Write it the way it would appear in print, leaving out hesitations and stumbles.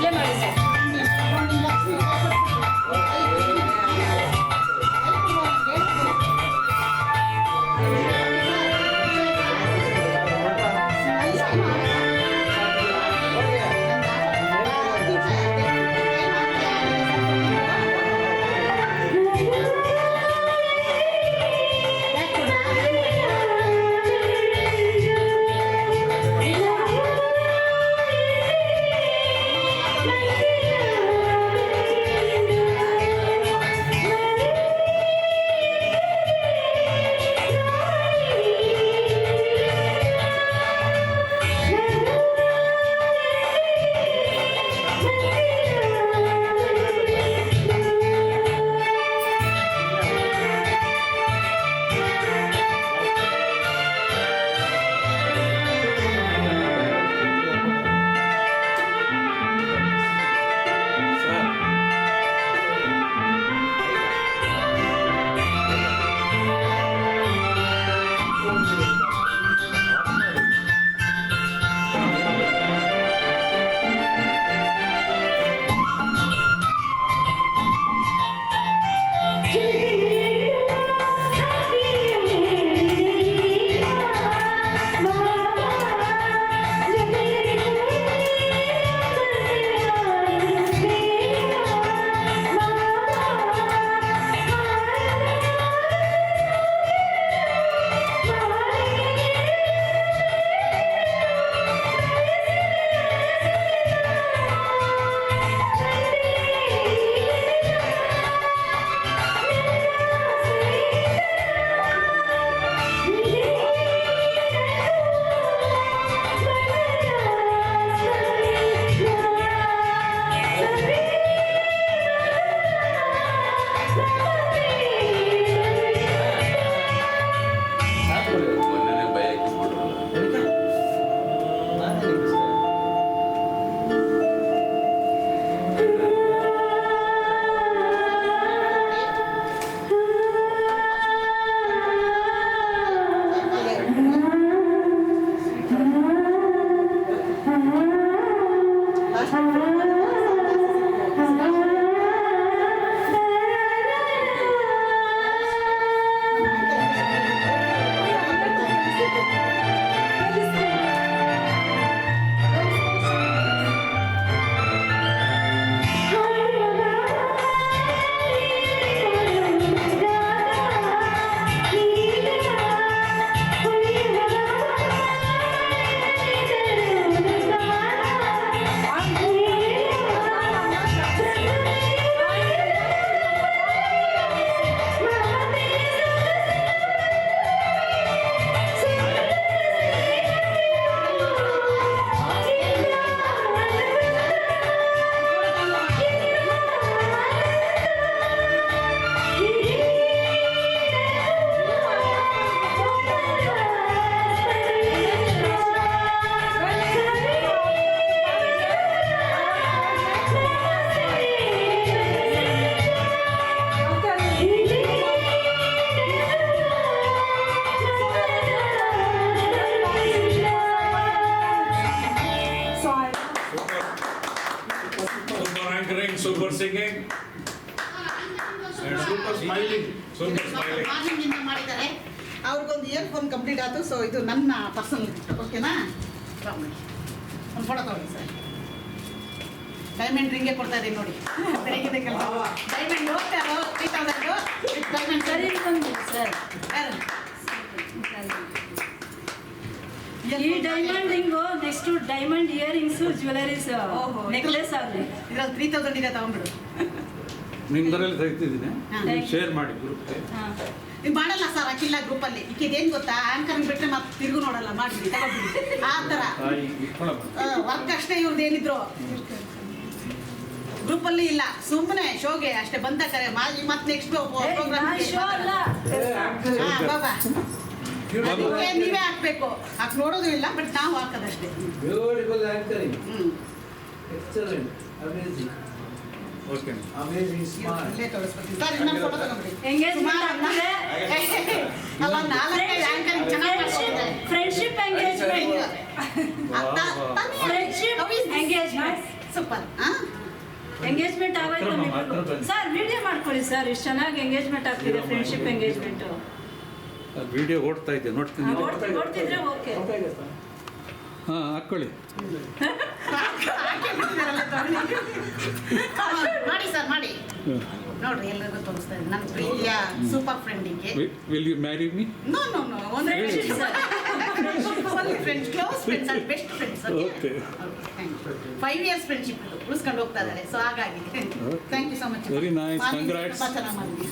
Play ಮಾಡಿ sir. Super singing and super smiling. Morning ಮಾಡಿದ್ದಾರೆ. ಅವ್ರಿಗೊಂದು ಇಯರ್ಫೋನ್ ಕಂಪ್ಲೀಟ್ ಆಯಿತು. ಸೊ ಇದು ನನ್ನ ಪರ್ಸನಲ್ ಓಕೆನಾ? ಒಂದು ಫೋಟೋ ತಗೊಳ್ಳಿ ಸರ್. ಡೈಮಂಡ್ ರಿಂಗೇ ಕೊಡ್ತಾ ಇದ್ದೀನಿ ನೋಡಿ. ಬೆಳಗ್ಗೆ ಕೆಲಸ ಡೈಮಂಡ್ ಹೋಗ್ತಾರೋ 3000 ಡೈಮಂಡ್ ಸರಿ ಸರ್. ಈ diamond ring next diamond earrings jewelleries necklace ಆಗಲಿ. ಇದ್ರಲ್ಲಿ 3000 ಇದೆ, ತಗೊಂಡ್ಬಿಡು. ನಿಮ್ದರಲ್ಲಿ ತೆಗ್ತಿದ್ದೀನಿ, ಶೇರ್ ಮಾಡಿ ಗ್ರೂಪ್ಗೆ. ನೀವು ಮಾಡಲ್ಲ ಸರ್, ಹಾಕಿಲ್ಲ ಗ್ರೂಪಲ್ಲಿ. ಈಗೇನು ಗೊತ್ತಾ, ಆಂಕರ್ ಬಿಟ್ಟರೆ ಮತ್ತೆ ತಿರುಗು ನೋಡಲ್ಲ, ಮಾಡಿಬಿಡಿ ತಗೊಂಡ್ಬಿಡಿ ಆ ಥರ ವರ್ಕ್ ಅಷ್ಟೇ. ಇವ್ರದ್ದು ಏನಿದ್ರು ಗ್ರೂಪಲ್ಲಿ ಇಲ್ಲ, ಸುಮ್ಮನೆ ಶೋಗೆ ಅಷ್ಟೇ ಬಂದ ಕರೆ ಮಾಡಿ. ಮತ್ತೆ ನೆಕ್ಸ್ಟ್ ಪ್ರೋಗ್ರಾಮ್ ಬಾಬಾ ನೀವೇ ಹಾಕ್ಬೇಕು. ಹಾಕಿ ನೋಡೋದು ಇಲ್ಲ, ಬಟ್ ನಾವು ಹಾಕೋದಷ್ಟೇ. Beautiful anchoring, excellent, amazing. Okay, amazing smile. ಇಲ್ಲೇ ತೋರಿಸ್ಕೊಡ್ತೀನಿ ಸರ್. ಇನ್ನೊಂದು ಫೋಟೋ ತಗೊಂಡ್ಬಿಡಿ. ಅಲ್ಲ, 4 ಆಂಕರಿಂಗ್ ಚೆನ್ನಾಗಿ ಮಾಡ್ಕೊಂಡಿದ್ದಾರೆ. Friendship engagement, friendship engagement super engagement ಆಗೋಯ್ತು ಹತ್ರ ನಮ್ಮಿಬ್ರಿಗೂ. ಬನ್ನಿ. ಸರ್ ವಿಡಿಯೋ ಮಾಡ್ಕೊಳ್ಳಿ ಸರ್, ಇಷ್ಟು ಚೆನ್ನಾಗಿ ಎಂಗೇಜ್ಮೆಂಟ್ ಆಗ್ತಿದೆ, ಫ್ರೆಂಡ್ಶಿಪ್ ಎಂಗೇಜ್ಮೆಂಟ್. ವಿಡಿಯೋ ಓಡ್ತಾ ಇದೆ ನೋಡ್ತೀನಿ. ನೋಡ್ತಿದ್ರೆ ಓಕೆ. ಹಾಂ ಹಾಕ್ಕೊಳ್ಳಿ. ಮಾಡಿ ಸರ್ ಮಾಡಿ ನೋಡ್ರಿ ಎಲ್ಲರಿಗೂ ತೋರಿಸ್ತಾ ಇದ್ದೀನಿ ನನ್ನ ಪ್ರೀತಿಯ ಸೂಪರ್ ಫ್ರೆಂಡಿಗೆ. Will you marry me? No no no ಒಂದು Friendship, sir. Friends close friends and best friends. Okay Okay. Thank you. 5 years friendship ಇದು ಉಳಿಸ್ಕೊಂಡು ಹೋಗ್ತಾ ಇದ್ದಾರೆ. ಸೊ ಹಾಗಾಗಿ thank you so much. Very nice. Congrats. ತುಂಬ ಚೆನ್ನಾಗಿ ಮಾಡಿದ್ವಿ.